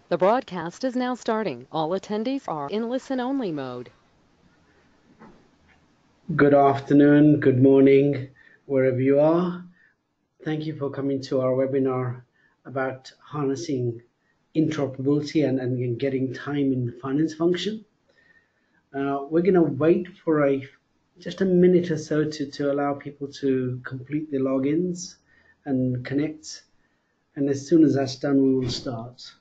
The broadcast is now starting. All attendees are in listen-only mode. Good afternoon, good morning, wherever you are. Thank you for coming to our webinar about harnessing interoperability and getting time in the finance function. We're going to wait for just a minute or so to allow people to complete their logins and connect. And as soon as that's done, we will start.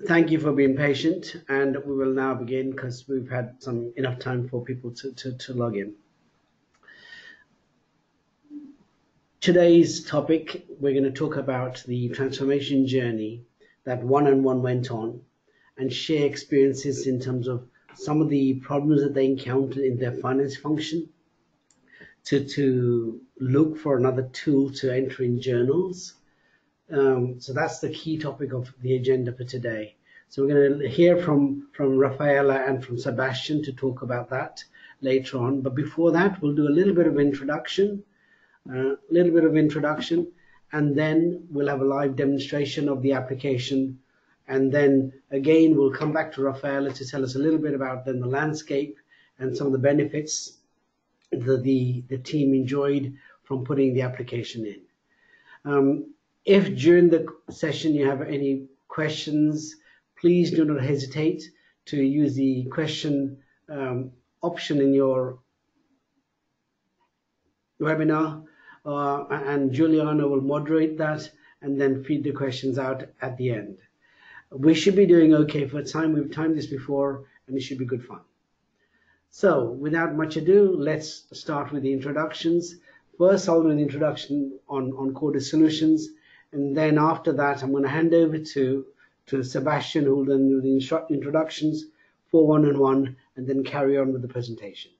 Thank you for being patient, and we will now begin because we've had enough time for people to log in. Today's topic, we're going to talk about the transformation journey that one-on-one went on and share experiences in terms of some of the problems that they encountered in their finance function to look for another tool to enter in journals. So that's the key topic of the agenda for today. So we're going to hear from Rafaela and from Sebastian to talk about that later on. But before that, we'll do a little bit of introduction, and then we'll have a live demonstration of the application. And then again, we'll come back to Rafaela to tell us a little bit about then the landscape and some of the benefits that the team enjoyed from putting the application in. If during the session you have any questions, please do not hesitate to use the question option in your webinar, and Juliana will moderate that and then feed the questions out at the end. We should be doing okay for time. We've timed this before, and it should be good fun. So without much ado, let's start with the introductions. First, I'll do an introduction on Cordis Solutions. And then after that, I'm going to hand over to Sebastian, who will then do the introductions for one-on-one, and then carry on with the presentation.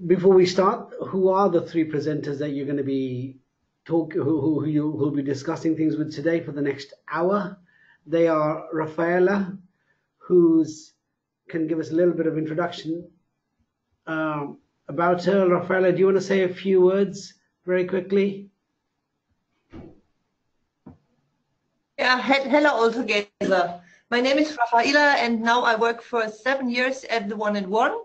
Before we start, who are the three presenters that you're going to be who you'll be discussing things with today for the next hour? They are Rafaela, who can give us a little bit of introduction about her. Rafaela, do you want to say a few words very quickly? Yeah, hello all together. My name is Rafaela, and now I work for 7 years at the One-in-One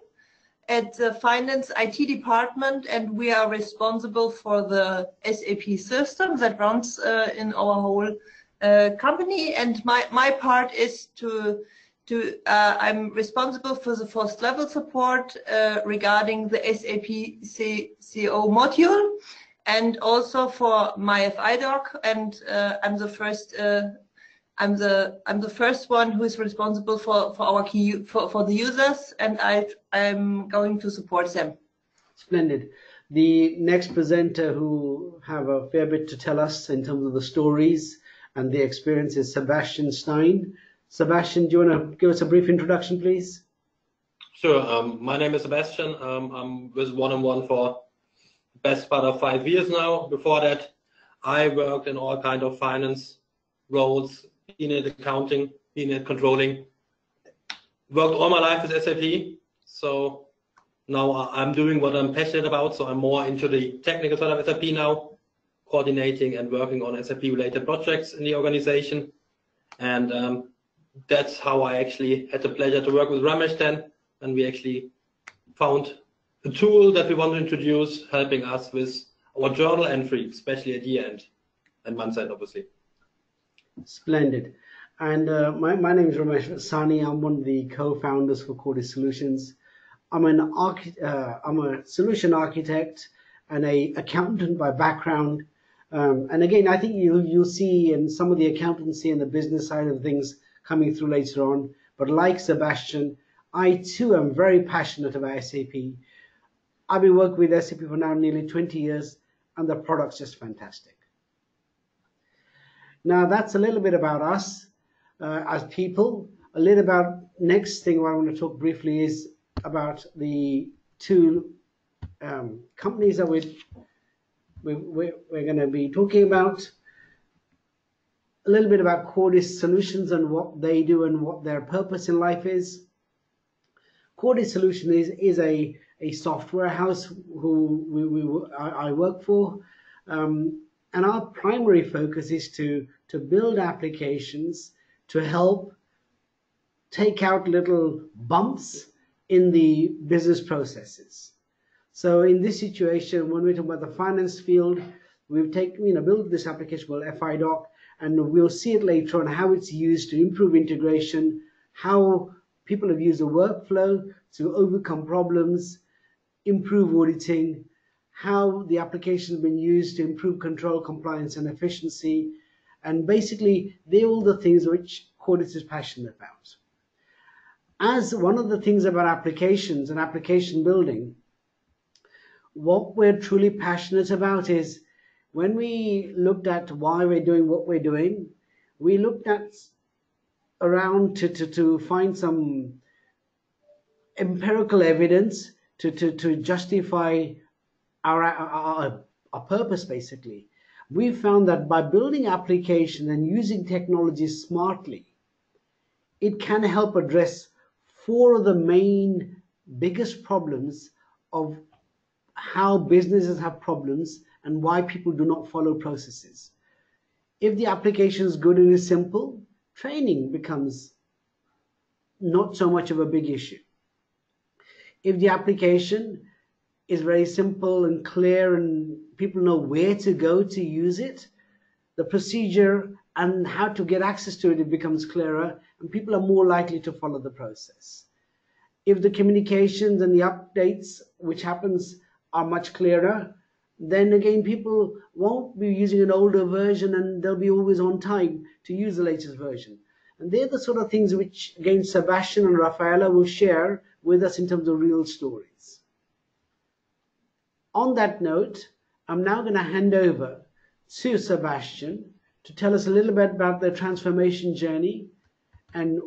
at the finance IT department, and we are responsible for the SAP system that runs in our whole company. And my part is I'm responsible for the first level support regarding the SAP CO module, and also for myFidoc. And I'm the first one who is responsible for our key for the users, and I'm going to support them. Splendid. The next presenter who have a fair bit to tell us in terms of the stories and the experience is Sebastian Stein. Sebastian, do you want to give us a brief introduction, please? Sure. My name is Sebastian. I'm with One-on-One for the best part of 5 years now. Before that, I worked in all kind of finance roles, been in accounting, been in controlling. Worked all my life with SAP, so now I'm doing what I'm passionate about. So I'm more into the technical side of SAP now, coordinating and working on SAP-related projects in the organization. And that's how I actually had the pleasure to work with Ramesh then, and we actually found a tool that we want to introduce, helping us with our journal entry, especially at year end and month end, obviously. Splendid. And my name is Ramesh Sani. I'm one of the co-founders for Cordis Solutions. I'm a solution architect and an accountant by background. And again, I think you'll see in some of the accountancy and the business side of things coming through later on. But like Sebastian, I too am very passionate about SAP. I've been working with SAP for now nearly 20 years, and the product's just fantastic. Now that's a little bit about us as people. A little about next thing what I want to talk briefly is about the two companies that we're going to be talking about. A little bit about Cordis Solutions and what they do and what their purpose in life is. Cordis Solutions is a software house who I work for, and our primary focus is to build applications to help take out little bumps in the business processes. So in this situation, when we talk about the finance field, we've built this application called myFidoc, and we'll see it later on how it's used to improve integration, how people have used the workflow to overcome problems, improve auditing, how the application has been used to improve control, compliance, and efficiency. And basically, they're all the things which Cordis is passionate about. As one of the things about applications and application building, what we're truly passionate about is when we looked at why we're doing what we're doing, we looked at around to find some empirical evidence to justify our purpose, basically. We found that by building applications and using technology smartly, it can help address 4 of the main biggest problems of how businesses have problems and why people do not follow processes. If the application is good and is simple, training becomes not so much of a big issue. If the application is very simple and clear and people know where to go to use it, the procedure and how to get access to it, it becomes clearer and people are more likely to follow the process. If the communications and the updates which happens are much clearer, then again people won't be using an older version and they'll be always on time to use the latest version. And they're the sort of things which again Sebastian and Rafaela will share with us in terms of real stories. On that note, I'm now going to hand over to Sebastian to tell us a little bit about their transformation journey and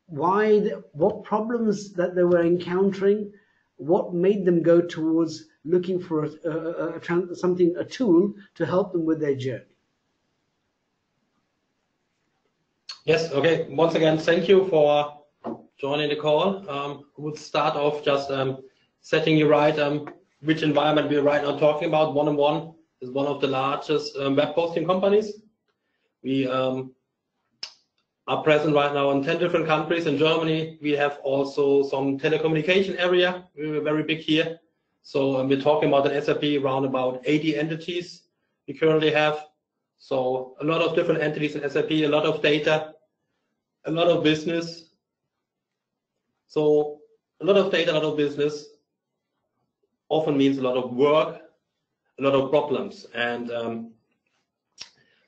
what problems that they were encountering, what made them go towards looking for a tool to help them with their journey. Yes, okay. Once again, thank you for joining the call. We'll start off just setting you right which environment we're right now talking about. 1&1 is one of the largest web hosting companies. We are present right now in 10 different countries. In Germany, we have also some telecommunication area. We're very big here. So we're talking about an SAP around about 80 entities we currently have. So a lot of different entities in SAP, a lot of data, a lot of business. So a lot of data, a lot of business often means a lot of work, a lot of problems. And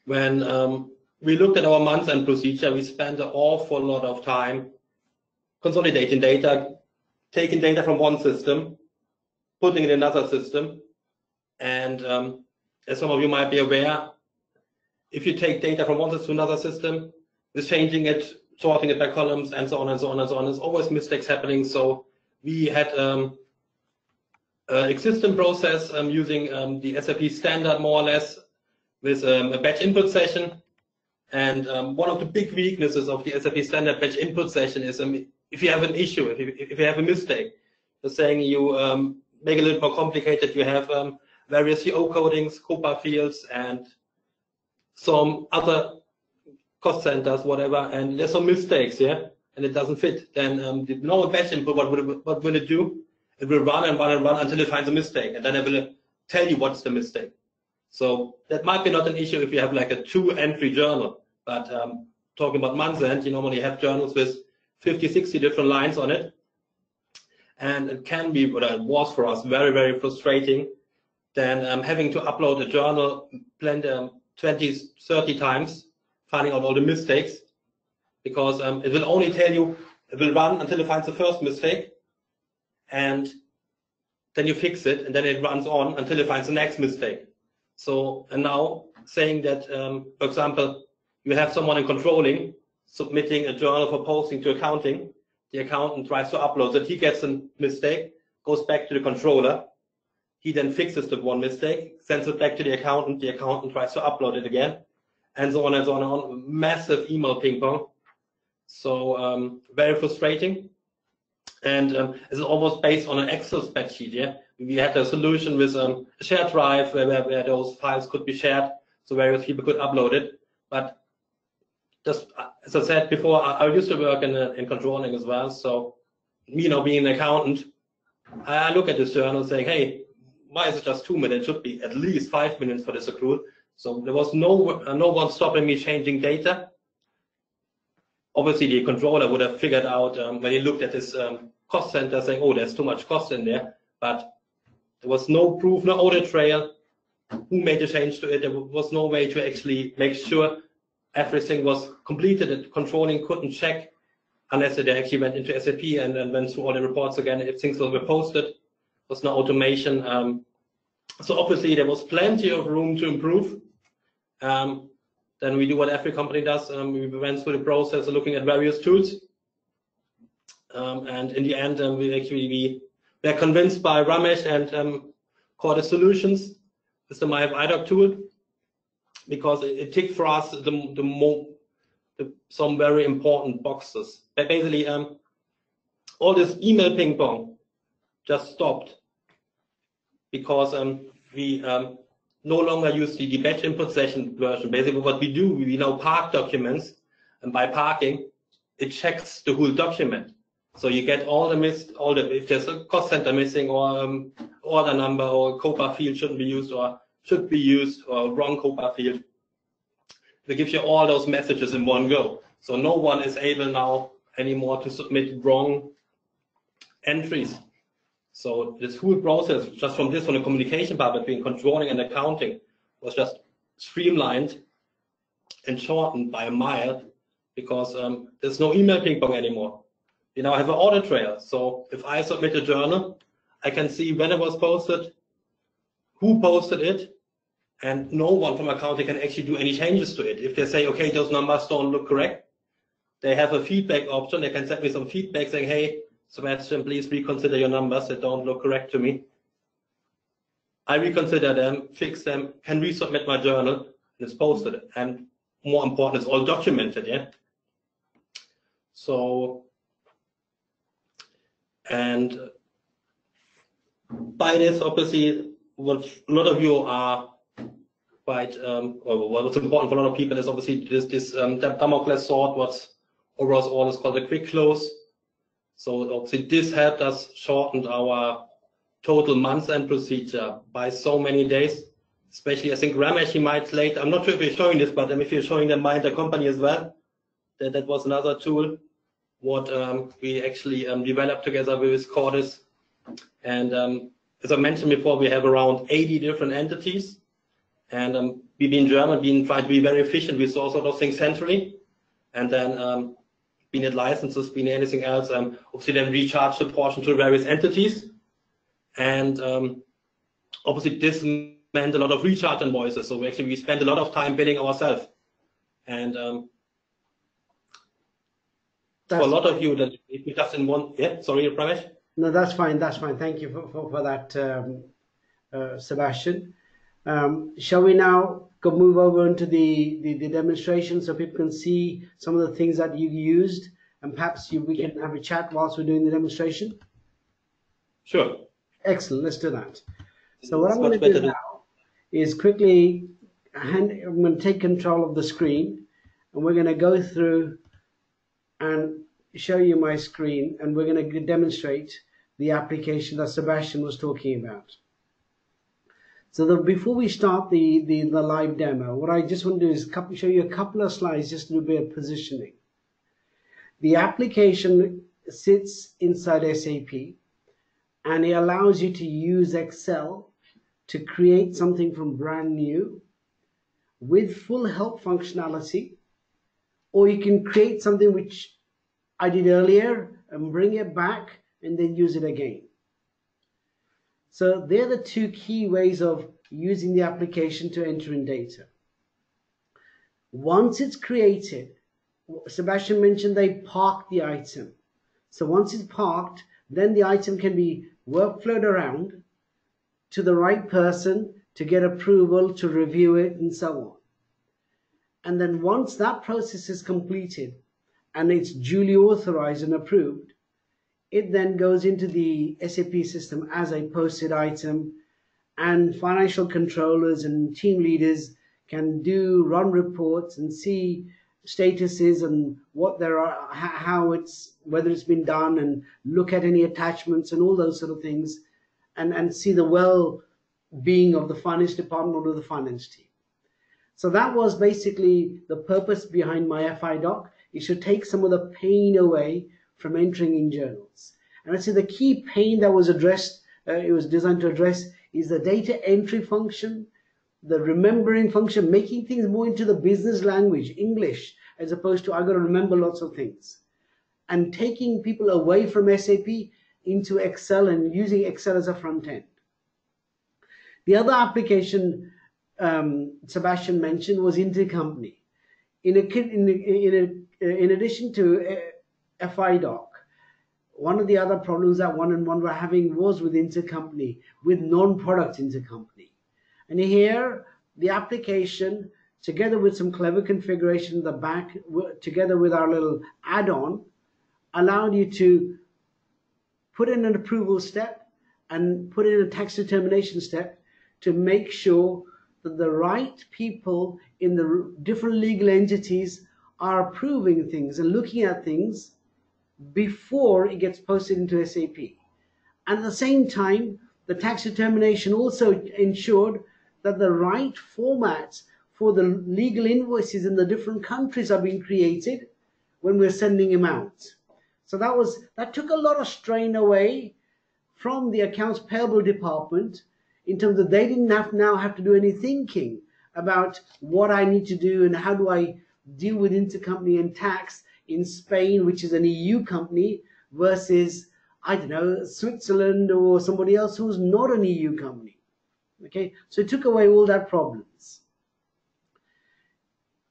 when we looked at our month-end procedure, we spent an awful lot of time consolidating data, taking data from one system, putting it in another system. And as some of you might be aware, if you take data from one system to another system, just changing it, sorting it by columns, and so on and so on and so on, there's always mistakes happening. So we had an existing process using the SAP standard more or less with a batch input session. And one of the big weaknesses of the SAP standard batch input session is if you have an issue, if you have a mistake, the saying you make it a little more complicated, you have various CO codings, COPA fields, and some other cost centers, whatever, and there's some mistakes, yeah, and it doesn't fit. Then the normal batch input, what will it do? It will run and run and run until it finds a mistake, and then it will tell you what's the mistake. So that might be not an issue if you have like a 2-entry journal, but talking about month end, you normally have journals with 50, 60 different lines on it. And it can be, what it was for us, very, very frustrating than having to upload a journal planned 20, 30 times, finding out all the mistakes, because it will only tell you, it will run until it finds the first mistake, and then you fix it, and then it runs on until it finds the next mistake. So, and now saying that, for example, you have someone in controlling submitting a journal for posting to accounting, the accountant tries to upload it, he gets a mistake, goes back to the controller, he then fixes the one mistake, sends it back to the accountant tries to upload it again, and so on and so on and on. Massive email ping pong. So very frustrating. And it's almost based on an Excel spreadsheet, yeah? We had a solution with a shared drive where those files could be shared, so various people could upload it. But just as I said before, I used to work in controlling as well. So me now being an accountant, I look at this journal saying, hey, why is it just 2 minutes? It should be at least 5 minutes for this accrual. So there was no one stopping me changing data. Obviously, the controller would have figured out when he looked at his cost center saying, oh, there's too much cost in there. But there was no proof, no audit trail. Who made the change to it? There was no way to actually make sure everything was completed. That controlling couldn't check unless they actually went into SAP and went through all the reports again. If things were posted, there was no automation. So obviously, there was plenty of room to improve. Then we do what every company does. We went through the process of looking at various tools. And in the end, we were convinced by Ramesh and Core Solutions with the myFidoc tool, because it ticked for us some very important boxes. But basically, all this email ping pong just stopped because we no longer use the batch input session version. Basically, what we do, we now park documents, and by parking, it checks the whole document. So you get if there's a cost center missing, or order number, or COPA field shouldn't be used, or should be used, or wrong COPA field. It gives you all those messages in one go. So no one is able now anymore to submit wrong entries. So this whole process, just from the communication part between controlling and accounting, was just streamlined and shortened by a mile, because there's no email ping pong anymore. You now have an audit trail. So if I submit a journal, I can see when it was posted, who posted it, and no one from accounting can actually do any changes to it. If they say, okay, those numbers don't look correct, they have a feedback option. They can send me some feedback saying, hey, Sebastian, please reconsider your numbers that don't look correct to me. I reconsider them, fix them, can resubmit my journal, and it's posted. And more important, it's all documented, yeah? So, and by this, obviously, what a lot of you are quite, or what's important for a lot of people is obviously this Damocles sword, what overall is called a quick close. So obviously this helped us shorten our total month-end procedure by so many days. Especially, I think Ramesh, he might later, I'm not sure if you're showing this, but if you're showing them my intercompany as well, that was another tool what we actually developed together with Cordis. And as I mentioned before, we have around 80 different entities. And we being German, trying to be very efficient, we saw sort of things centrally. And then being it licenses, being anything else, obviously then recharge the portion to various entities. And obviously this meant a lot of recharge invoices. So we spent a lot of time billing ourselves. And for a lot of you that if you just in one, yeah, sorry, Ramesh? No, that's fine. That's fine. Thank you for that, Sebastian. Shall we now go move over into the demonstration so people can see some of the things that you used, and perhaps we can have a chat whilst we're doing the demonstration? Sure. Excellent, let's do that. So what It's I'm going much to do better now is quickly, I'm going to take control of the screen, and we're going to go through and show you my screen, and we're going to demonstrate the application that Sebastian was talking about. So before we start the live demo, what I just want to do is show you a couple of slides just to do a bit of positioning. The application sits inside SAP, and it allows you to use Excel to create something from brand new with full help functionality, or you can create something which I did earlier and bring it back and then use it again. So they're the two key ways of using the application to enter in data. Once it's created, Sebastian mentioned they park the item. So once it's parked, then the item can be workflowed around to the right person to get approval, to review it, and so on. And then once that process is completed and it's duly authorized and approved, it then goes into the SAP system as a posted item, and financial controllers and team leaders can run reports and see statuses and what there are, whether it's been done, and look at any attachments and all those sort of things, and see the well-being of the finance department or the finance team. So that was basically the purpose behind myFidoc. It should take some of the pain away from entering in journals. And I'd say the key pain that was addressed, it was designed to address, is the data entry function, the remembering function, making things more into the business language, English, as opposed to I've got to remember lots of things, and taking people away from SAP into Excel and using Excel as a front end. The other application Sebastian mentioned was intercompany. In addition to FIDoc, one of the other problems that one-on-one were having was with intercompany, with non-product intercompany. And here, the application, together with some clever configuration in the back, together with our little add-on, allowed you to put in an approval step and put in a tax determination step to make sure that the right people in the different legal entities are approving things and looking at things before it gets posted into SAP. And at the same time, the tax determination also ensured that the right formats for the legal invoices in the different countries are being created when we're sending them out. So that took a lot of strain away from the accounts payable department, in terms of they didn't now have to do any thinking about what I need to do and how do I deal with intercompany and tax in Spain, which is an EU company, versus, I don't know, Switzerland or somebody else who's not an EU company. Okay, so it took away all that problems.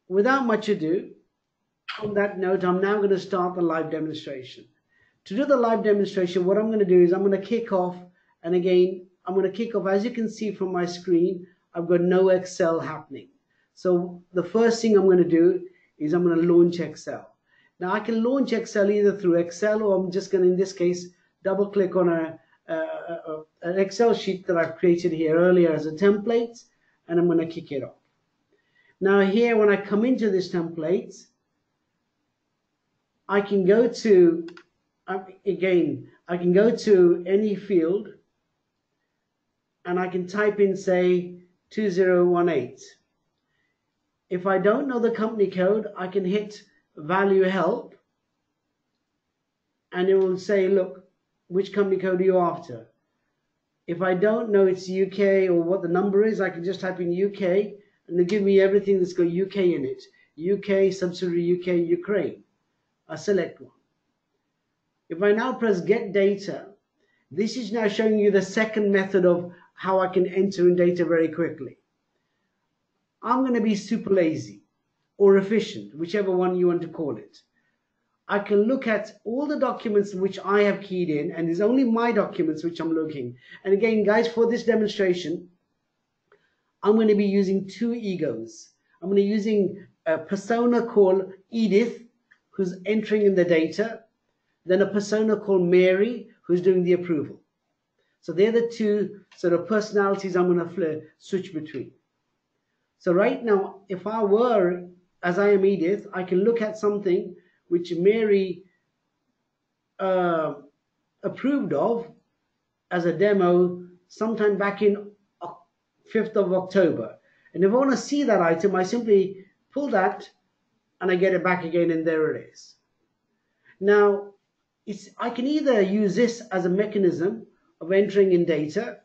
Without much ado, on that note, I'm now going to start the live demonstration. To do the live demonstration, what I'm going to do is I'm going to kick off, and again, I'm going to kick off, as you can see from my screen, I've got no Excel happening. So the first thing I'm going to do is I'm going to launch Excel. Now I can launch Excel either through Excel, or I'm just going to, in this case, double click on an Excel sheet that I've created here earlier as a template, and I'm going to kick it off. Now here, when I come into this template, I can go to, again, I can go to any field, and I can type in, say, 2018. If I don't know the company code, I can hit value help, and it will say, look, which company code are you after? If I don't know it's UK or what the number is, I can just type in UK, and it'll give me everything that's got UK in it. UK, subsidiary UK, Ukraine. I select one. If I now press get data, this is now showing you the second method of how I can enter in data very quickly. I'm going to be super lazy or efficient, whichever one you want to call it. I can look at all the documents which I have keyed in, and it's only my documents which I'm looking. And again, guys, for this demonstration, I'm going to be using two egos. I'm going to be using a persona called Edith, who's entering in the data, then a persona called Mary, who's doing the approval. So they're the two sort of personalities I'm going to switch between. So right now, if I were, as I am Edith, I can look at something which Mary approved of as a demo sometime back in 5th of October. And if I want to see that item, I simply pull that and I get it back again, and there it is. Now, I can either use this as a mechanism of entering in data,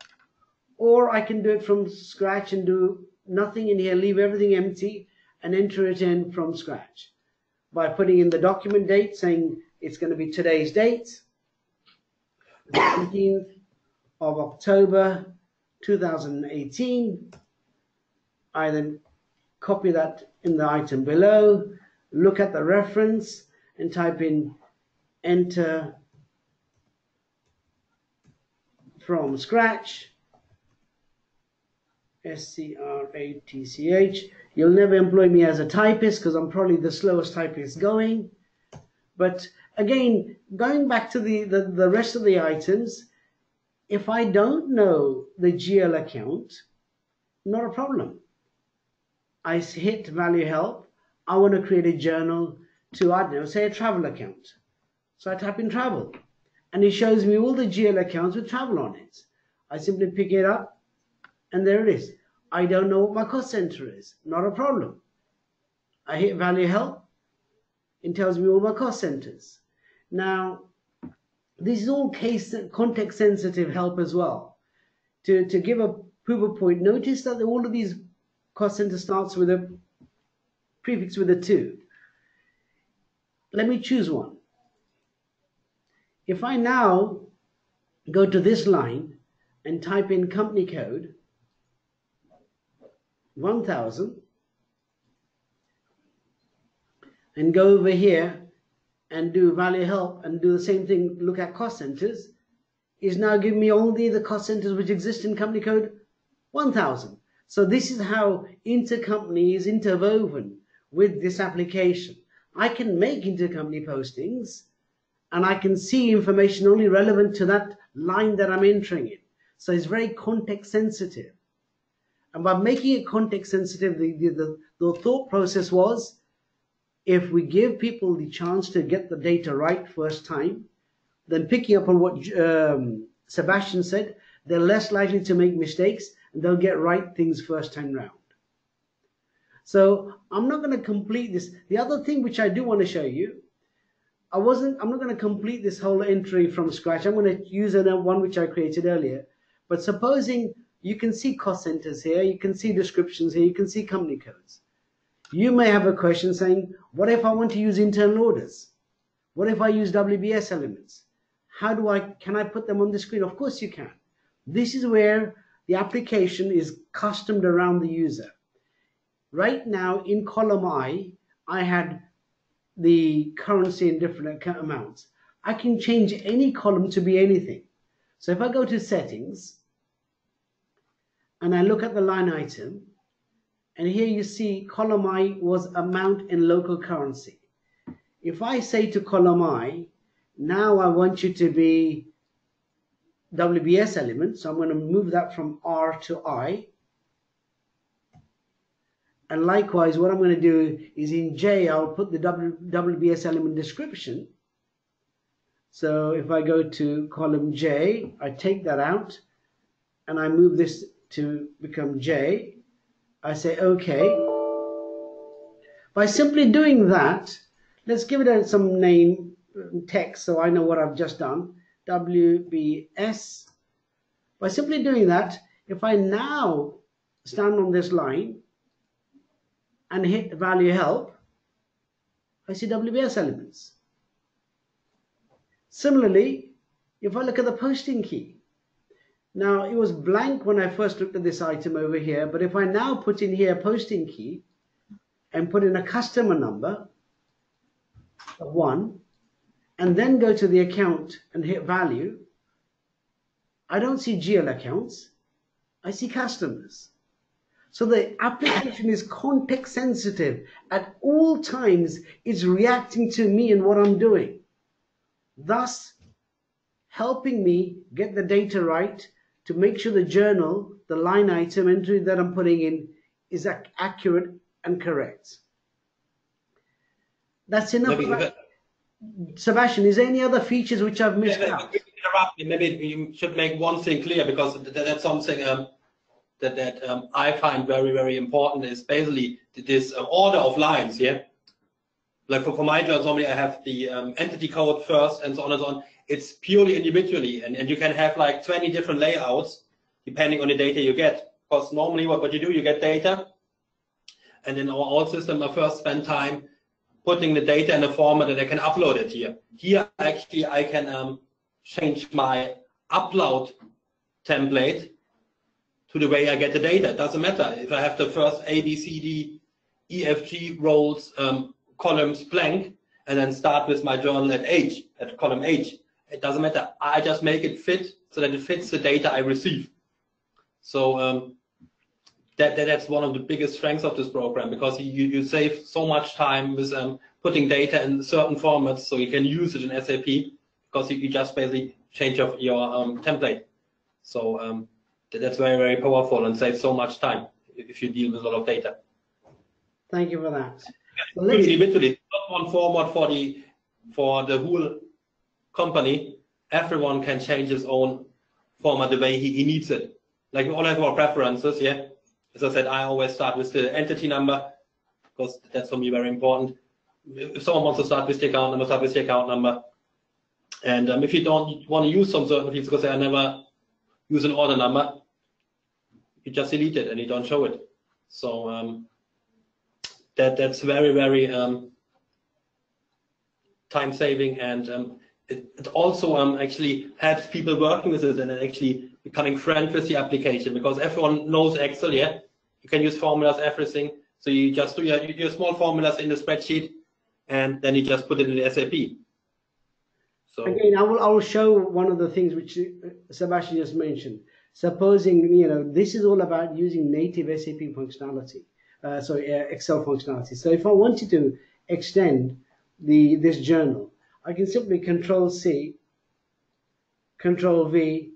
or I can do it from scratch and do nothing in here, leave everything empty and enter it in from scratch by putting in the document date, saying it's going to be today's date, the 17th of October 2018. I then copy that in the item below, look at the reference and type in enter from scratch, SCRATCH. You'll never employ me as a typist because I'm probably the slowest typist going. But again, going back to the rest of the items, if I don't know the GL account, not a problem. I hit value help. I want to create a journal to, I don't know, say a travel account. So I type in travel and it shows me all the GL accounts with travel on it. I simply pick it up and there it is. I don't know what my cost center is. Not a problem. I hit value help. It tells me all my cost centers. Now, this is all context sensitive help as well. To give a proof of point, notice that all of these cost center starts with a prefix with a 2. Let me choose one. If I now go to this line and type in company code 1000 and go over here and do value help and do the same thing, look at cost centers, is now giving me only the cost centers which exist in company code 1000. So this is how intercompany is interwoven with this application. I can make intercompany postings and I can see information only relevant to that line that I'm entering in. So it's very context sensitive. And by making it context sensitive, the thought process was, if we give people the chance to get the data right first time, then picking up on what Sebastian said, they're less likely to make mistakes and they'll get right things first time round. So I'm not going to complete this. The other thing which I do want to show you, I'm not going to complete this whole entry from scratch. I'm going to use one which I created earlier. But supposing you can see cost centers here, you can see descriptions here, you can see company codes. You may have a question saying, what if I want to use internal orders? What if I use WBS elements? Can I put them on the screen? Of course you can. This is where the application is customed around the user. Right now in column I had the currency in different amounts. I can change any column to be anything. So if I go to settings and I look at the line item, and here you see column I was amount in local currency. If I say to column I, now I want you to be WBS element, so I'm going to move that from R to I. And likewise, what I'm going to do is in J, I'll put the WBS element description. So if I go to column J, I take that out and I move this to become J. I say OK. By simply doing that, let's give it some name, text, so I know what I've just done. WBS. By simply doing that, if I now stand on this line and hit value help, I see WBS elements. Similarly, if I look at the posting key, now it was blank when I first looked at this item over here, but if I now put in here posting key and put in a customer number of 1 and then go to the account and hit value, I don't see GL accounts, I see customers. So the application is context sensitive. At all times, it's reacting to me and what I'm doing, thus helping me get the data right to make sure the journal, the line item entry that I'm putting in is accurate and correct. That's enough. Sebastian, is there any other features which I've missed out? Maybe you should make one thing clear, because that's something that I find very, very important, is basically this order of lines. Yeah, like for my job, normally I have the entity code first and so on and so on. It's purely individually, and you can have like 20 different layouts depending on the data you get. Because normally what you do, you get data, and in our old system, I first spend time putting the data in a format that I can upload it here. Here, actually, I can change my upload template to the way I get the data. It doesn't matter if I have the first A, B, C, D, E, F, G rows, columns blank, and then start with my journal at H, at column H. It doesn't matter. I just make it fit so that it fits the data I receive. So that's one of the biggest strengths of this program, because you save so much time with putting data in certain formats, so you can use it in SAP, because you just basically change your template. So that's very, very powerful and saves so much time if you deal with a lot of data. Thank you for that. Well, individually, not one format for the whole company. Everyone can change his own format the way he needs it. Like we all have our preferences, yeah. As I said, I always start with the entity number, because that's for me very important. If someone wants to start with the account number, start with the account number. And if you don't want to use some certain fields, because I never use an order number, you just delete it and you don't show it. So that's very, very time saving, and it also actually helps people working with it and actually becoming friends with the application, because everyone knows Excel, yeah? You can use formulas, everything. So you just do your small formulas in the spreadsheet, and then you just put it in the SAP. So again, I will show one of the things which Sebastian just mentioned. Supposing, this is all about using native SAP functionality, Excel functionality. So if I wanted to extend this journal, I can simply Control-C, Control-V,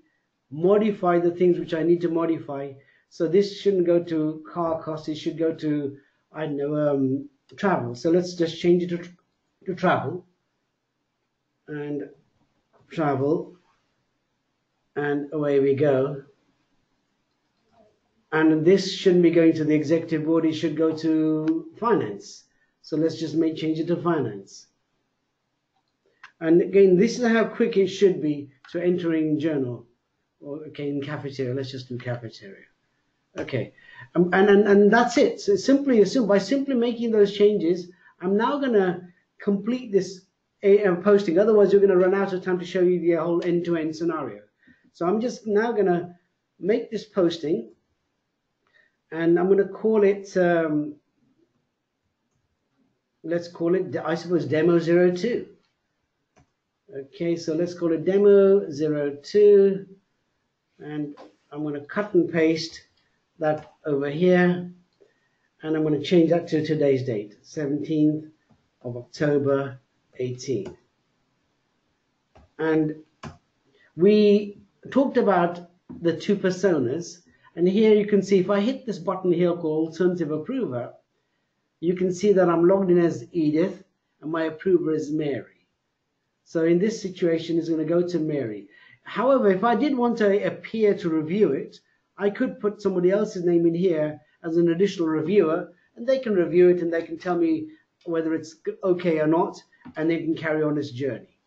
modify the things which I need to modify. So this shouldn't go to car cost, it should go to, I don't know, travel. So let's just change it to travel, and travel, and away we go. And this shouldn't be going to the executive board, it should go to finance. So let's just change it to finance. And again, this is how quick it should be to entering journal. Or okay, in cafeteria, let's just do cafeteria. Okay, and that's it. So by simply making those changes, I'm now going to complete this posting. Otherwise, you're going to run out of time to show you the whole end-to-end scenario. So I'm just now going to make this posting, and I'm going to call it. Let's call it, I suppose, Demo 02. Okay, so let's call it Demo 02, and I'm going to cut and paste that over here, and I'm going to change that to today's date, 17th of October 18. And we talked about the two personas, and here you can see if I hit this button here called Alternative Approver, you can see that I'm logged in as Edith and my approver is Mary. So in this situation, it's going to go to Mary. However, if I did want to appear to review it, I could put somebody else's name in here as an additional reviewer, and they can review it and they can tell me whether it's okay or not, and they can carry on this journey.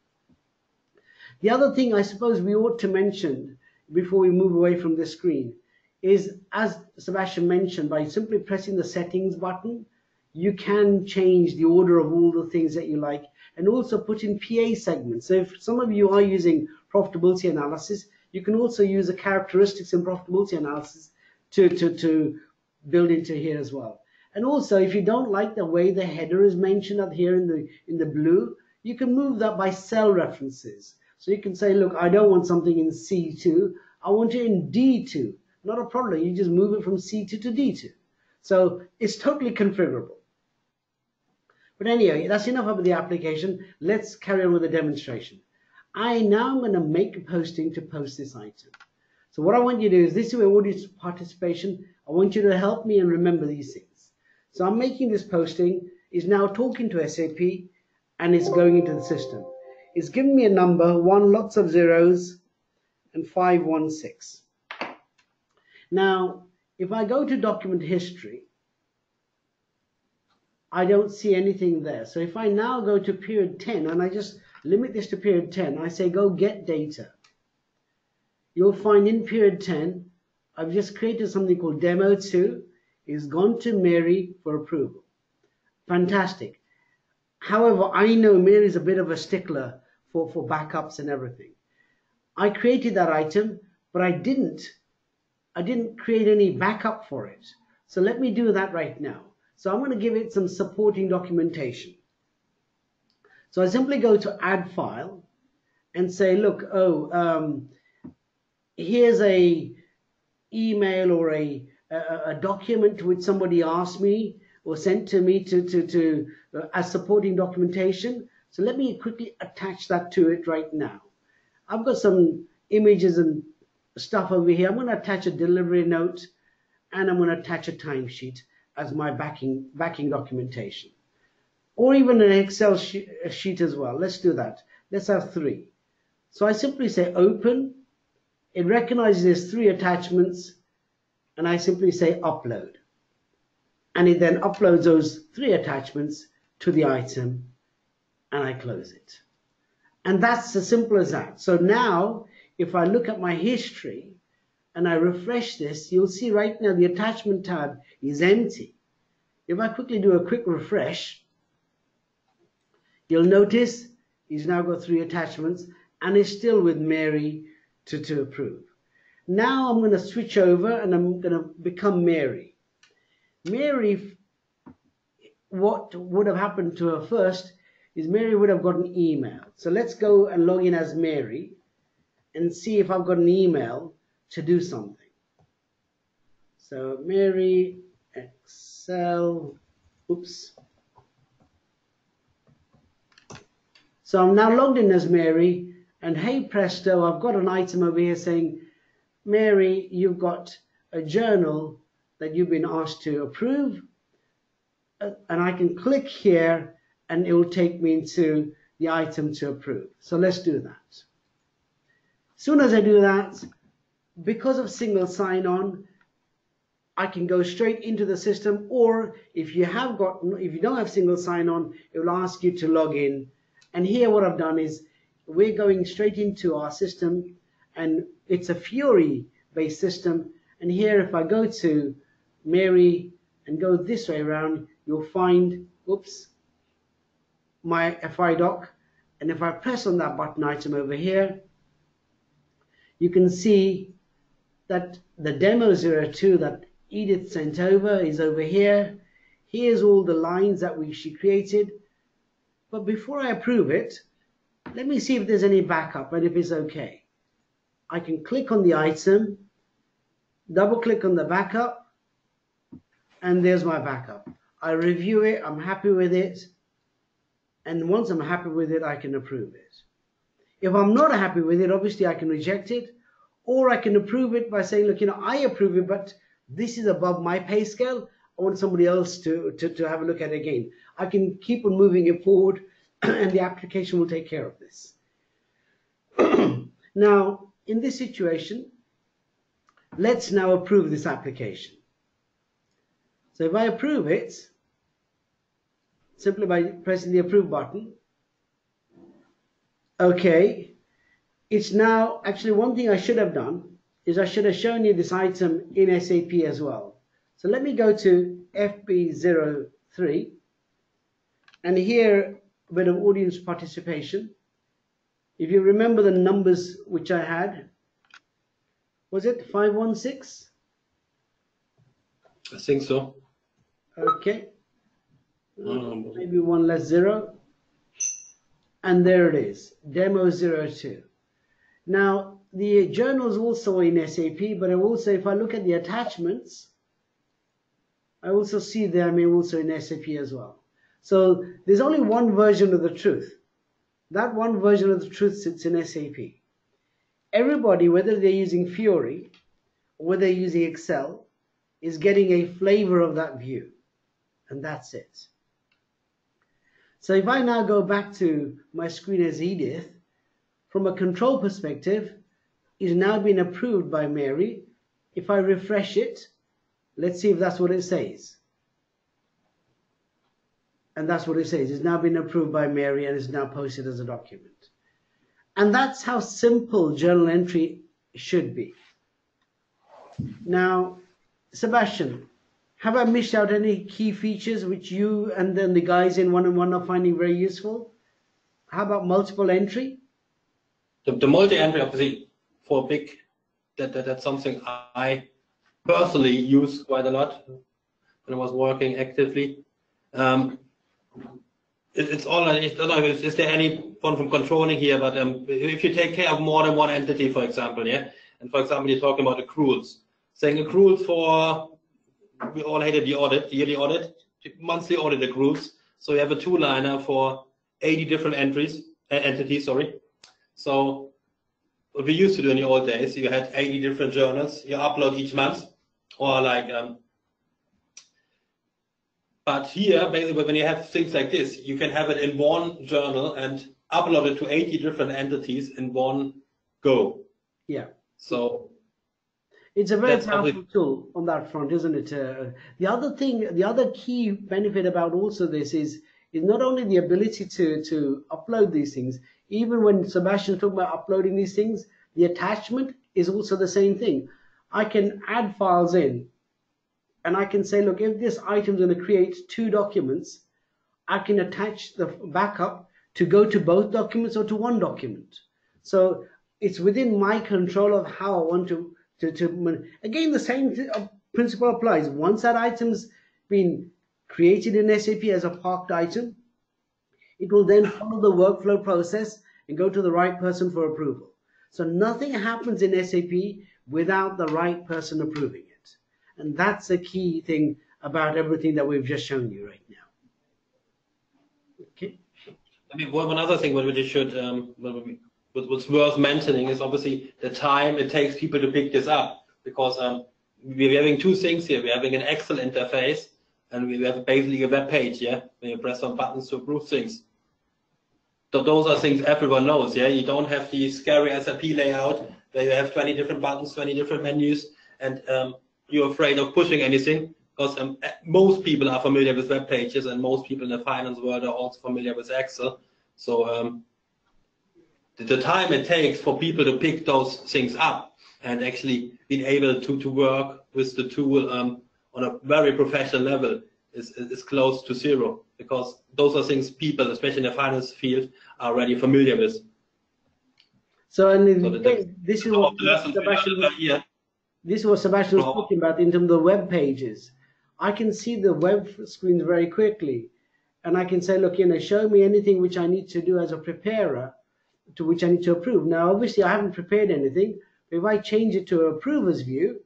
The other thing I suppose we ought to mention before we move away from this screen is, as Sebastian mentioned, by simply pressing the settings button, you can change the order of all the things that you like, and also put in PA segments. So if some of you are using profitability analysis, you can also use the characteristics in profitability analysis to build into here as well. And also, if you don't like the way the header is mentioned up here in the blue, you can move that by cell references. So you can say, look, I don't want something in C2, I want it in D2. Not a problem, you just move it from C2 to D2. So it's totally configurable. But anyway, that's enough about the application. Let's carry on with the demonstration. I now am going to make a posting to post this item. So what I want you to do is, this is where audience participation. I want you to help me and remember these things. So I'm making this posting, is now talking to SAP, and it's going into the system. It's giving me a number, 1, lots of zeros, and 516. Now, if I go to document history, I don't see anything there. So if I now go to period 10, and I just limit this to period 10, I say go get data. You'll find in period 10, I've just created something called demo 2. It's gone to Mary for approval. Fantastic. However, I know Mary's a bit of a stickler for backups and everything. I created that item, but I didn't create any backup for it. So let me do that right now. So I'm going to give it some supporting documentation. So I simply go to add file and say, look, here's a email or a document which somebody asked me or sent to me as supporting documentation. So let me quickly attach that to it right now. I've got some images and stuff over here. I'm going to attach a delivery note, and I'm going to attach a timesheet as my backing documentation, or even an Excel sheet as well. Let's do that. Let's have 3. So I simply say open. It recognizes there's 3 attachments, and I simply say upload. And it then uploads those 3 attachments to the item, and I close it. And that's as simple as that. So now, if I look at my history and I refresh this, you'll see right now the attachment tab is empty. If I quickly do a quick refresh, you'll notice he's now got 3 attachments and is still with Mary to approve. Now I'm going to switch over and I'm going to become Mary. Mary, what would have happened to her first is Mary would have got an email. So let's go and log in as Mary and see if I've got an email to do something. So Mary, Excel, oops. So I'm now logged in as Mary, and hey presto, I've got an item over here saying, Mary, you've got a journal that you've been asked to approve, and I can click here and it will take me into the item to approve. So let's do that. As soon as I do that, because of single sign-on, I can go straight into the system, or if you don't have single sign-on, it will ask you to log in. And here what I've done is we're going straight into our system, and it's a Fiori-based system. And here, if I go to Mary and go this way around, you'll find, oops, my myFidoc. And if I press on that button item over here, you can see that the demo 02 that Edith sent over is over here. Here's all the lines that she created. But before I approve it, let me see if there's any backup and if it's okay. I can click on the item, double click on the backup, and there's my backup. I review it, I'm happy with it, and once I'm happy with it, I can approve it. If I'm not happy with it, obviously I can reject it, or I can approve it by saying, look, I approve it, but this is above my pay scale. I want somebody else to have a look at it again. I can keep on moving it forward, and the application will take care of this. Now, in this situation, let's now approve this application. So if I approve it, simply by pressing the approve button, okay, it's now, actually one thing I should have done is I should have shown you this item in SAP as well. So let me go to FB03, and here a bit of audience participation. If you remember the numbers which I had, was it 516? I think so. Okay, maybe one less zero, and there it is, demo 02. Now the journal is also in SAP, but I will say if I look at the attachments, I also see them also in SAP as well. So there's only one version of the truth. That one version of the truth sits in SAP. Everybody, whether they're using Fiori or whether they're using Excel, is getting a flavor of that view. And that's it. So if I now go back to my screen as Edith, from a control perspective, it's now been approved by Mary. If I refresh it, let's see if that's what it says. And that's what it says. It's now been approved by Mary and is now posted as a document. And that's how simple journal entry should be. Now, Sebastian, have I missed out any key features which you and then the guys in one-on-one are finding very useful? How about multiple entry? The multi-entry, obviously, for big, that's something I personally use quite a lot when I was working actively. It's all, I don't know, is there anyone from controlling here, but if you take care of more than one entity, for example, yeah, and for example, you're talking about accruals, saying accruals for, we all hated the audit, yearly audit, monthly audit accruals, so you have a two-liner for 80 different entities, sorry. So what we used to do in the old days, you had 80 different journals, you upload each month, or like, but here, basically, when you have things like this, you can have it in one journal and upload it to 80 different entities in one go. Yeah. So it's a very powerful tool on that front, isn't it? The other key benefit about also this is not only the ability to upload these things, even when Sebastian's talking about uploading these things, the attachment is also the same thing. I can add files in, and I can say, look, if this item is going to create 2 documents, I can attach the backup to go to both documents or to one document. So it's within my control of how I want to again, the same principle applies. Once that item's been created in SAP as a parked item, it will then follow the workflow process and go to the right person for approval. So nothing happens in SAP without the right person approving it. And that's the key thing about everything that we've just shown you right now. Okay. I mean, one other thing what we should, what's worth mentioning is obviously the time it takes people to pick this up, because we're having 2 things here. We're having an Excel interface, and we have basically a web page, yeah, when you press some buttons to approve things. So those are things everyone knows, yeah. You don't have the scary SAP layout where you have 20 different buttons, 20 different menus, and you're afraid of pushing anything, because most people are familiar with web pages, and most people in the finance world are also familiar with Excel. So the time it takes for people to pick those things up and actually being able to work with the tool on a very professional level is close to zero, because those are things people, especially in the finance field, are already familiar with. So, this is what Sebastian was talking about in terms of the web pages. I can see the web screens very quickly, and I can say, look, show me anything which I need to do as a preparer, to which I need to approve. Now, obviously, I haven't prepared anything. But if I change it to approver's view,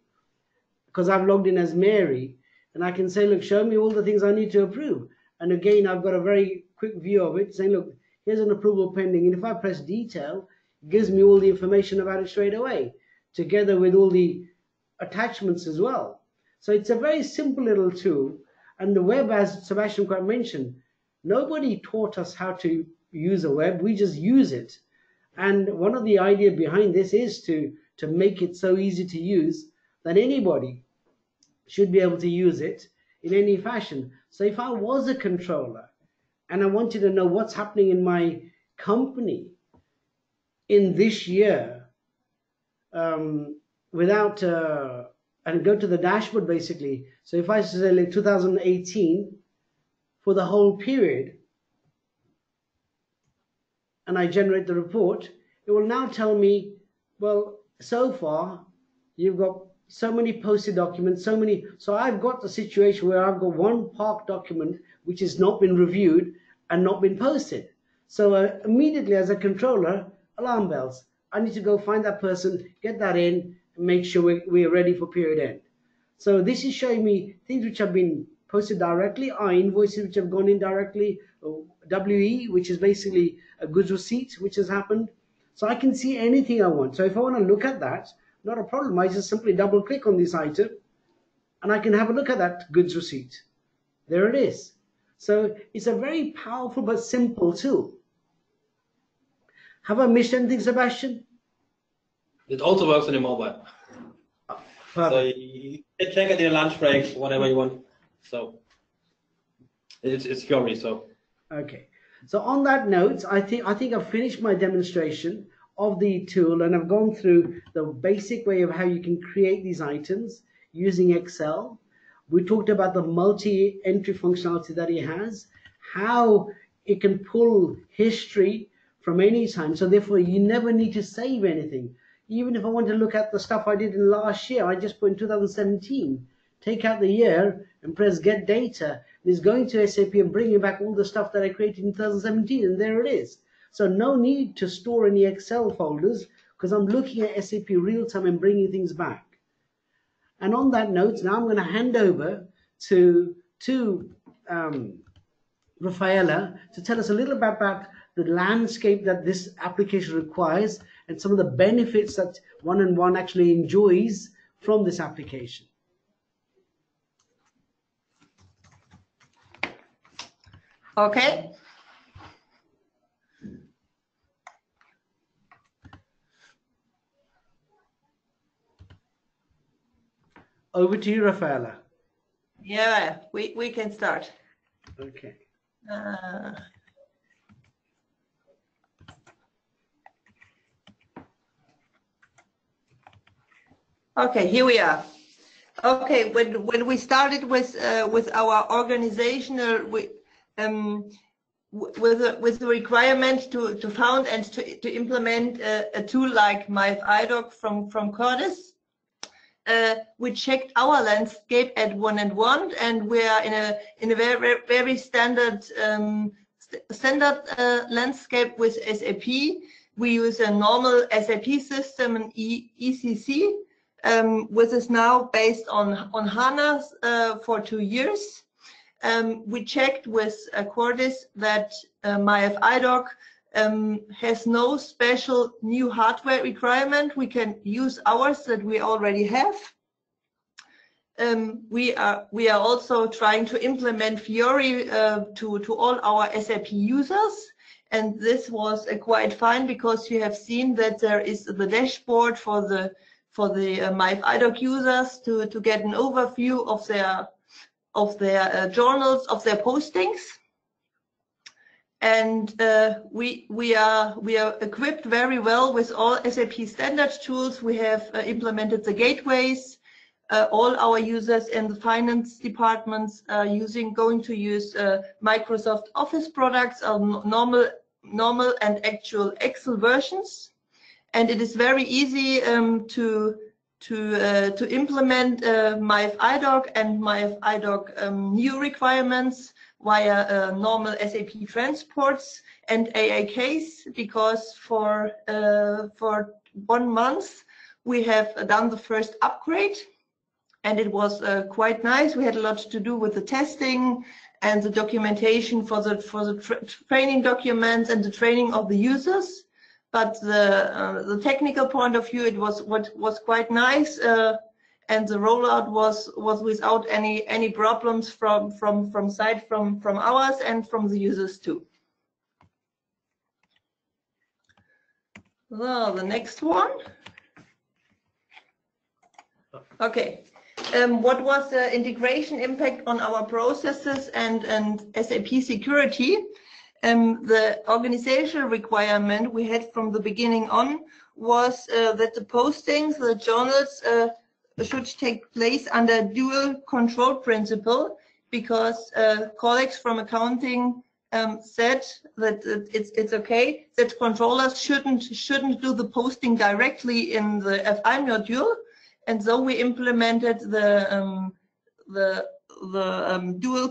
because I've logged in as Mary, and I can say, look, show me all the things I need to approve. And again, I've got a very quick view of it, saying, look, here's an approval pending. And if I press detail, it gives me all the information about it straight away, together with all the attachments as well. So it's a very simple little tool. And the web, as Sebastian quite mentioned, nobody taught us how to use a web. We just use it. And one of the idea behind this is to make it so easy to use that anybody should be able to use it in any fashion. So if I was a controller and I wanted to know what's happening in my company in this year, and go to the dashboard basically. So if I say 2018 for the whole period, and I generate the report, it will now tell me, well, so far you've got so many posted documents, so I've got the situation where I've got one parked document which has not been reviewed and not been posted. So immediately as a controller, alarm bells. I need to go find that person, get that in, and make sure we're ready for period end. So this is showing me things which have been posted directly, or invoices which have gone in directly, WE, which is basically a goods receipt, which has happened. So I can see anything I want. So if I want to look at that, not a problem. I just simply double click on this item and I can have a look at that goods receipt. There it is. So it's a very powerful but simple tool. Have I missed anything, Sebastian? It also works on your mobile. Perfect. So you can check it in your lunch break, whatever you want. So it's Fiori. So okay. So on that note, I think I've finished my demonstration of the tool, and I've gone through the basic way of how you can create these items using Excel. We talked about the multi-entry functionality that it has, how it can pull history from any time. So therefore, you never need to save anything. Even if I want to look at the stuff I did in last year, I just put in 2017, take out the year and press get data. It's going to SAP and bringing back all the stuff that I created in 2017, and there it is. So no need to store any Excel folders because I'm looking at SAP real time and bringing things back. And on that note, now I'm going to hand over to Rafaela to tell us a little bit about the landscape that this application requires and some of the benefits that one-on-one actually enjoys from this application. Okay. Over to you, Rafaela. Yeah, we can start. Okay. Okay, here we are. Okay, when we started with our organizational with the requirement to found and to implement a tool like myFidoc from Curtis, we checked our landscape at one, and we are in a very standard landscape with SAP. We use a normal SAP system, an ECC, which is now based on HANA for 2 years. We checked with Cordis that myFidoc has no special new hardware requirement. We can use ours that we already have. We are also trying to implement Fiori to all our SAP users, and this was quite fine because you have seen that there is the dashboard for the myFidoc users to get an overview of their journals, of their postings. And we are equipped very well with all SAP standard tools. We have implemented the gateways. All our users in the finance departments are going to use Microsoft Office products, normal and actual Excel versions. And it is very easy to implement myFidoc and myFidoc new requirements via normal SAP transports and AAKs, because for 1 month we have done the first upgrade, and it was quite nice. We had a lot to do with the testing and the documentation for the training documents and the training of the users. But the technical point of view, it was quite nice, and the rollout was without any problems from ours and from the users too. Well, the next one. Okay. What was the integration impact on our processes and SAP security? The organizational requirement we had from the beginning on was that the postings, the journals, should take place under dual control principle, because colleagues from accounting said that it's okay that controllers shouldn't do the posting directly in the FI module, and so we implemented the dual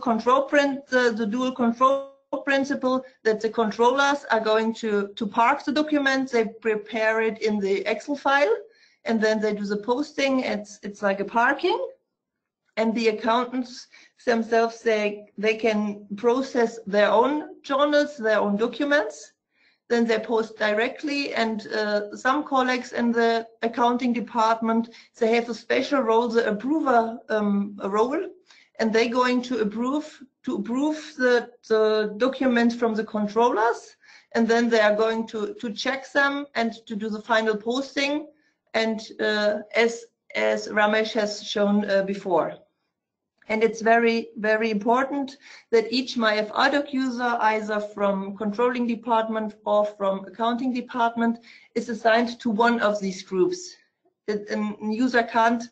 control principle, that the controllers are going to park the document, they prepare it in the Excel file, and then they do the posting. It's like a parking. and the accountants themselves, they can process their own journals, their own documents. Then they post directly, and some colleagues in the accounting department, they have a special role, the approver role, and they're going to approve the documents from the controllers, and then they are going to check them and to do the final posting, and as Ramesh has shown before. And it's very, very important that each myFidoc user, either from controlling department or from accounting department, is assigned to one of these groups. A user can't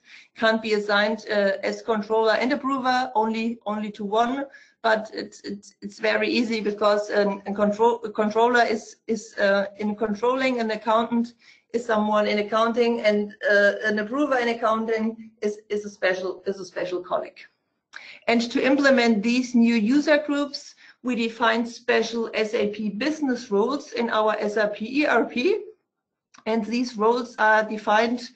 be assigned as controller and approver only to one, but it's very easy, because a controller is in controlling, an accountant is someone in accounting, and an approver in accounting is a special colleague. And to implement these new user groups, we defined special SAP business roles in our SAP ERP, and these roles are defined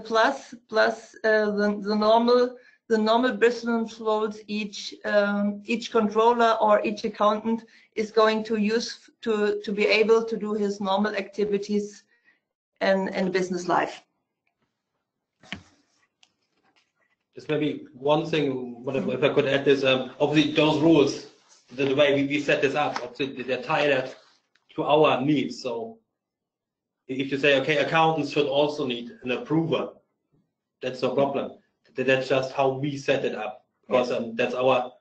plus the normal business roles each controller or each accountant is going to use to be able to do his normal activities and business life. Just maybe one thing, if I could add this, obviously those rules, the way we set this up, obviously they're tied to our needs. So if you say, okay, accountants should also need an approver, that's no problem. That's just how we set it up, because that's our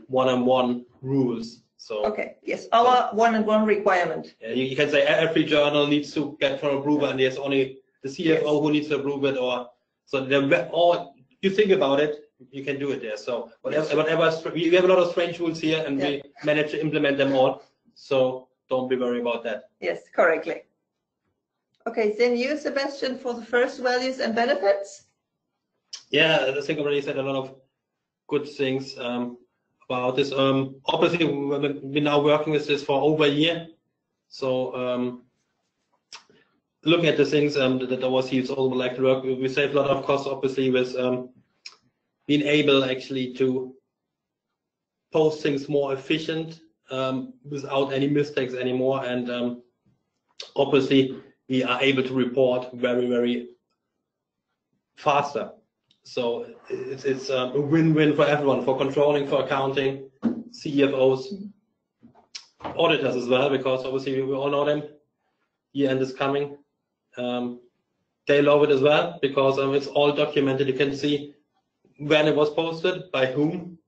one-on-one rules. So okay, yes, our one-on-one requirement. Yeah, you can say every journal needs to get from approval, and there's only the CFO who needs to approve it, or so they're all. You think about it, you can do it there. So whatever we have a lot of strange rules here, and we manage to implement them all. So don't be worried about that. Yes, correctly. Okay, then you, Sebastian, for the first values and benefits. Yeah, I think I already said a lot of good things about this. Obviously, we're now working with this for over a year. So looking at the things that our CFOs also would like to work with, we save a lot of costs, obviously, with being able actually to post things more efficient without any mistakes anymore. And obviously, we are able to report very, very faster. So it's a win-win for everyone, for controlling, for accounting, CFOs, auditors as well, because obviously we all know them. Year-end is coming. They love it as well, because it's all documented. You can see when it was posted, by whom,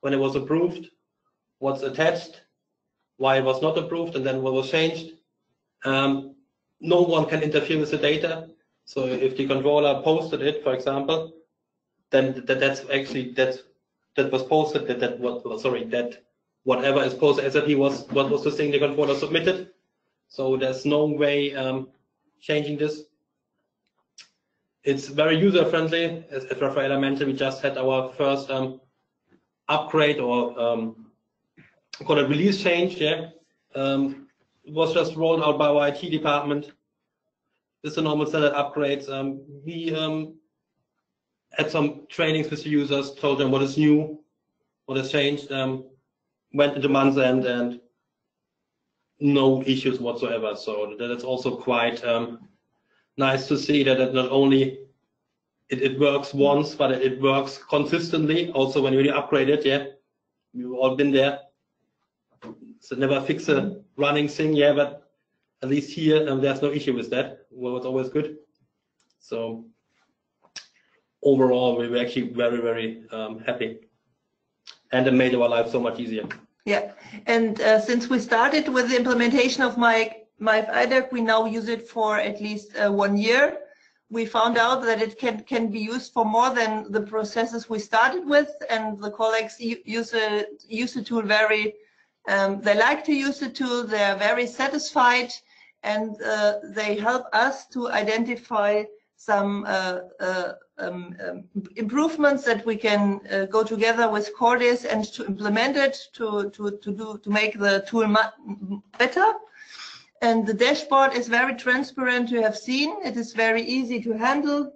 when it was approved, what's attached, why it was not approved, and then what was changed. No one can interfere with the data. So if the controller posted it, for example, then that was posted. That whatever is posted SAP was what was the thing the controller submitted. So there's no way changing this. It's very user friendly. As Rafaela mentioned, we just had our first upgrade, or call it release change. Yeah, it was just rolled out by our IT department. This is the normal standard upgrades. We had some trainings with the users, told them what is new, what has changed. Went into month's end and no issues whatsoever. So that's also quite nice to see that not only it works once, but it works consistently. Also, when you upgrade it, yeah, we've all been there. So never fix a running thing, yeah, but at least here there's no issue with that. Well, it's always good. So overall, we were actually very, very happy, and it made our life so much easier. Yeah, and since we started with the implementation of myFidoc, we now use it for at least 1 year. We found out that it can be used for more than the processes we started with, and the colleagues use the tool very. They like to use the tool. They are very satisfied, and they help us to identify some improvements that we can go together with Cordis and to implement it to make the tool better. And the dashboard is very transparent. You have seen it is very easy to handle,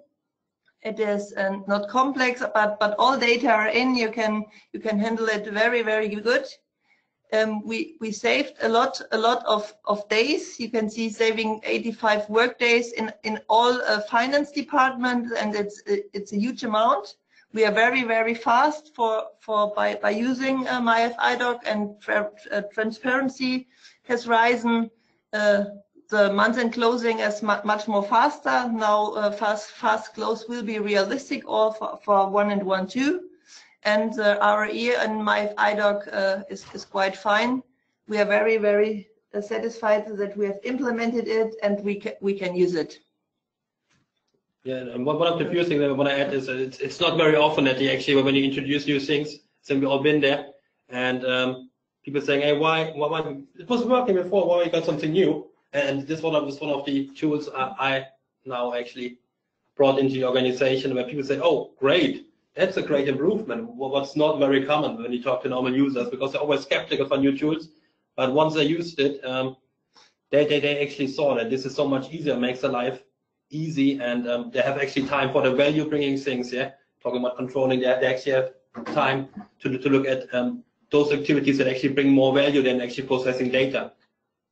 It is not complex, but all data are in. You can handle it very good. We saved a lot of days. You can see saving 85 work days in all finance departments, and it's a huge amount. We are very fast by using myFidoc, and transparency has risen. The month-end closing is much more faster now. Fast close will be realistic all for 1 and 1 2. And RE and myFidoc is quite fine. We are very satisfied that we have implemented it and we can use it. Yeah, and one of the few things that I want to add is that it's not very often that you actually, when you introduce new things, so we've all been there, and people saying, hey, why it was working before, why you got something new? And this one of the tools I now actually brought into the organization, where people say, oh, great. That's a great improvement. What's not very common when you talk to normal users, because they're always skeptical for new tools. But once they used it, they actually saw that this is so much easier, makes their life easy, and they have actually time for the value bringing things. Yeah, talking about controlling, they actually have time to look at those activities that actually bring more value than actually processing data.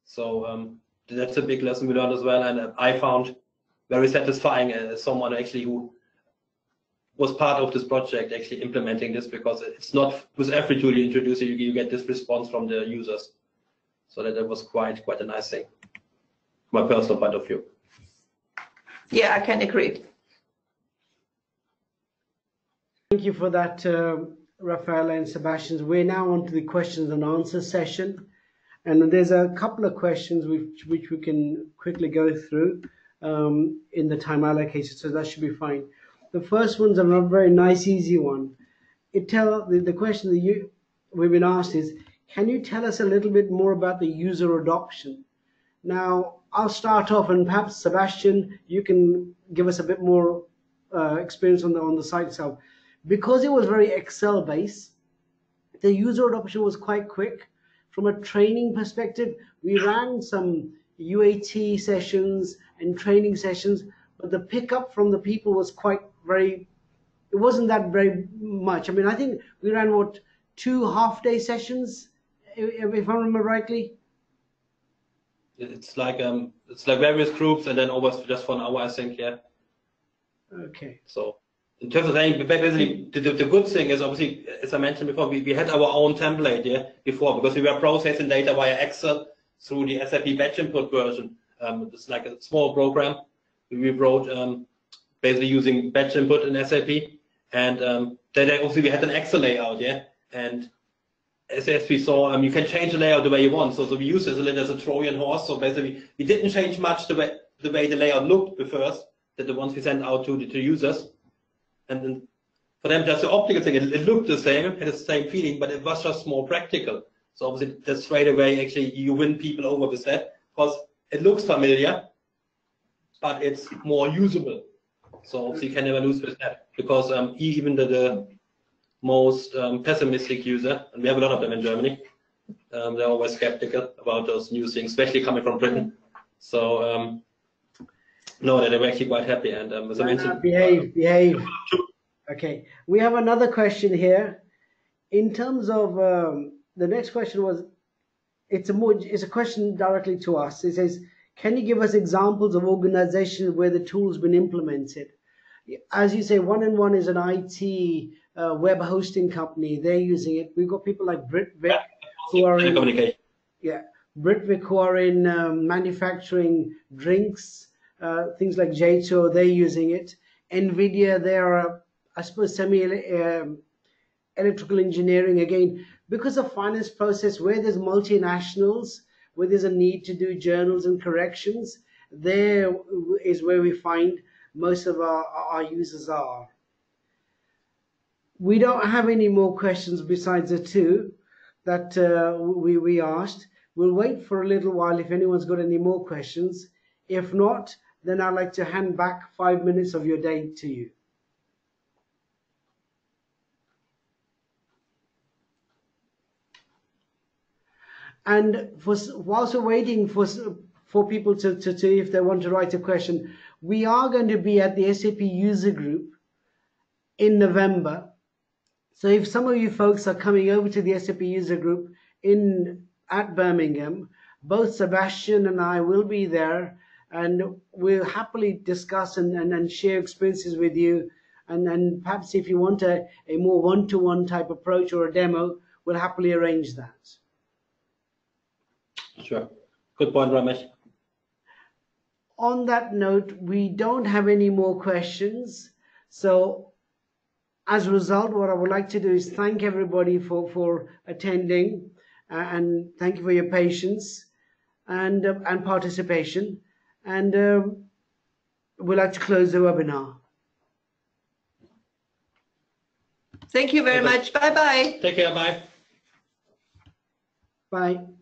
So that's a big lesson we learned as well, and I found very satisfying as someone actually who was part of this project, actually implementing this, because it's not with every tool you introduce, you get this response from the users. So that was quite a nice thing, my personal point of view. Yeah, I can agree. Thank you for that, Rafaela and Sebastian. We're now on to the questions and answers session. And there's a couple of questions which we can quickly go through in the time allocated, so that should be fine. The first one's a very nice, easy one. The question that we've been asked is, can you tell us a little bit more about the user adoption? Now, I'll start off, and perhaps Sebastian, you can give us a bit more experience on the site itself. Because it was very Excel based, the user adoption was quite quick. From a training perspective, we ran some UAT sessions and training sessions, but the pickup from the people was it wasn't that very much. I mean, I think we ran 2 half-day sessions, if I remember rightly. It's like various groups, and then almost just for an hour, I think. Yeah. Okay. So in terms of saying, basically, the good thing is, obviously, as I mentioned before, we had our own template before, because we were processing data via Excel through the SAP batch input version. It's like a small program we wrote, basically using batch input in SAP, and then obviously we had an Excel layout, and as we saw, you can change the layout the way you want. So we used it as a Trojan horse. So basically, we didn't change much the way the layout looked at first, that the ones we sent out to users. And then for them, just the optical thing, it looked the same, had the same feeling, but it was just more practical. So obviously, that straight away, actually, you win people over with that, because it looks familiar, but it's more usable. So obviously, you can never lose with that, because even the most pessimistic user, and we have a lot of them in Germany, they're always skeptical about those new things, especially coming from Britain. So no, they were actually quite happy. And as I mentioned, behave. Okay, we have another question here. In terms of the next question was, it's a question directly to us. It says, can you give us examples of organizations where the tool's been implemented? As you say, 1&1 is an IT web hosting company. They're using it. We've got people like Britvic who are in Britvic who are in manufacturing drinks, things like J2, they're using it. Nvidia, they're I suppose electrical engineering, again, because of finance process where there's multinationals, where there's a need to do journals and corrections, there is where we find most of our users are. We don't have any more questions besides the 2 that we asked. We'll wait for a little while if anyone's got any more questions. If not, then I'd like to hand back 5 minutes of your day to you. And whilst we're waiting for people to if they want to write a question, we are going to be at the SAP user group in November. So if some of you folks are coming over to the SAP user group at Birmingham, both Sebastian and I will be there, and we'll happily discuss and share experiences with you. And perhaps if you want a more one-to-one type approach or a demo, we'll happily arrange that. Sure. Good point, Ramesh. On that note, we don't have any more questions. So as a result, what I would like to do is thank everybody for attending, and thank you for your patience and participation. And we'd like to close the webinar. Thank you very much. Bye-bye. Take care. Bye. Bye.